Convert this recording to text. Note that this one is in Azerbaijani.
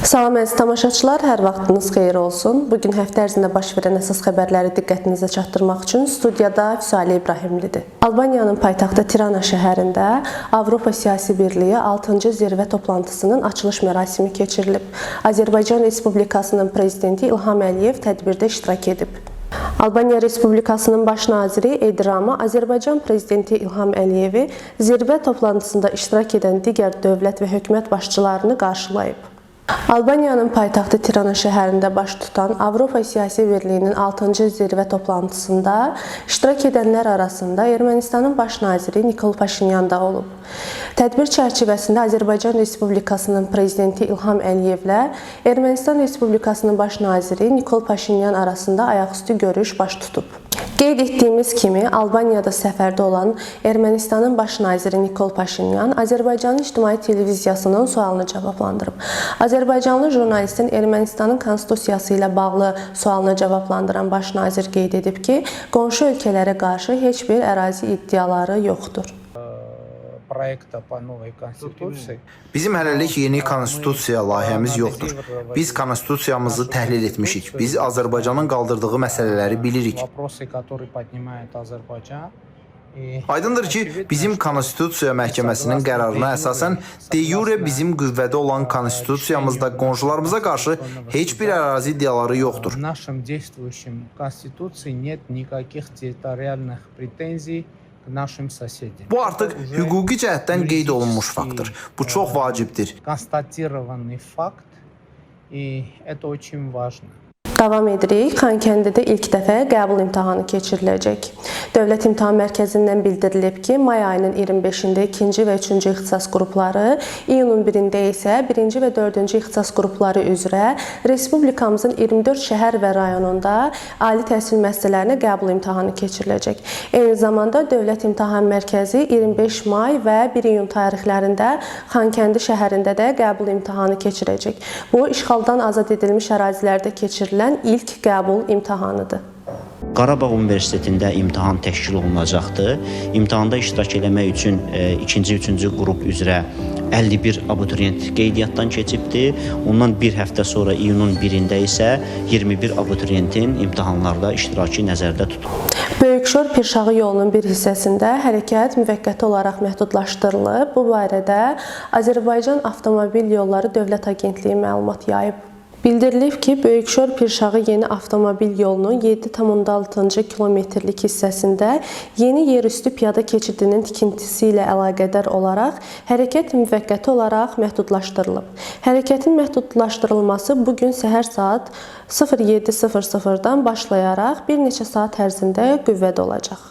Salam əziz tamaşaçılar, hər vaxtınız xeyir olsun. Bugün həftə ərzində baş verən əsas xəbərləri diqqətinizə çatdırmaq üçün studiyada Füsuali İbrahimlidir. Albaniyanın paytaxtı Tirana şəhərində Avropa Siyasi Birliyi 6-cı zirvə toplantısının açılış mərasimi keçirilib. Azərbaycan Respublikasının prezidenti İlham Əliyev tədbirdə iştirak edib. Albaniya Respublikasının baş naziri Edi Rama Azərbaycan prezidenti İlham Əliyevi zirvə toplantısında iştirak edən digər dövlət və hökumət başçılarını qarşılayıb. Albaniyanın paytaxtı Tirana şəhərində baş tutan Avropa Siyasi Birliyinin 6-cı zirvə toplantısında iştirak edənlər arasında Ermənistanın baş naziri Nikol Paşinyan da olub. Tədbir çərçivəsində Azərbaycan Respublikasının prezidenti İlham Əliyevlə Ermənistan Respublikasının baş naziri Nikol Paşinyan arasında ayaqüstü görüş baş tutub. Qeyd etdiyimiz kimi, Albaniyada səfərdə olan Ermənistanın baş naziri Nikol Paşinyan Azərbaycanın ictimai televiziyasının sualını cavablandırıb. Azərbaycanlı jurnalistin Ermənistanın konstitusiyası ilə bağlı sualını cavablandıran baş nazir qeyd edib ki, qonşu ölkələrə qarşı heç bir ərazi iddiaları yoxdur. Bizim hələlik yeni konstitusiya layihəmiz yoxdur. Biz konstitusiyamızı təhlil etmişik. Biz Azərbaycanın qaldırdığı məsələləri bilirik. Aydındır ki, bizim Konstitusiya Məhkəməsinin qərarına əsasən de jure bizim qüvvədə olan konstitusiyamızda qonşularımıza qarşı heç bir ərazi iddiaları yoxdur. Bu artıq hüquqi cəhətdən qeyd olunmuş faktdır. Bu çox vacibdir. Davam edirik. Xankəndidə ilk dəfə qəbul imtahanı keçiriləcək. Dövlət İmtahan Mərkəzindən bildirilib ki, may ayının 25-də 2-ci və 3-cü ixtisas qrupları, iyunun 1-də isə 1-ci və 4-cü ixtisas qrupları üzrə Respublikamızın 24 şəhər və rayonunda ali təhsil müəssisələrinə qəbul imtahanı keçiriləcək. Eyni zamanda Dövlət İmtahan Mərkəzi 25 may və 1 iyun tarixlərində Xankəndi şəhərində də qəbul imtahanı keçirəcək. Bu, işğaldan azad edilmiş ərazilərdə keçirilən ilk qəbul imtahanıdır. Qarabağ Universitetində imtahan təşkil olunacaqdır. İmtahanda iştirak etmək üçün 2-ci, 3-cü qrup üzrə 51 abituriyent qeydiyyatdan keçibdir. Ondan bir həftə sonra iyunun 1-də isə 21 abituriyentin imtahanlarda iştirakı nəzərdə tutulur. Böyükşor Pirşağı yolunun bir hissəsində hərəkət müvəqqəti olaraq məhdudlaşdırılıb. Bu barədə Azərbaycan Avtomobil Yolları Dövlət Agentliyi məlumat yayıb. Bildirilib ki, Böyükşor Pirşağı yeni avtomobil yolunun 7,6 kilometrlik hissəsində yeni yerüstü piyada keçidinin tikintisi ilə əlaqədar olaraq hərəkət müvəqqəti olaraq məhdudlaşdırılıb. Hərəkətin məhdudlaşdırılması bugün səhər saat 07:00-dan başlayaraq bir neçə saat ərzində qüvvədə olacaq.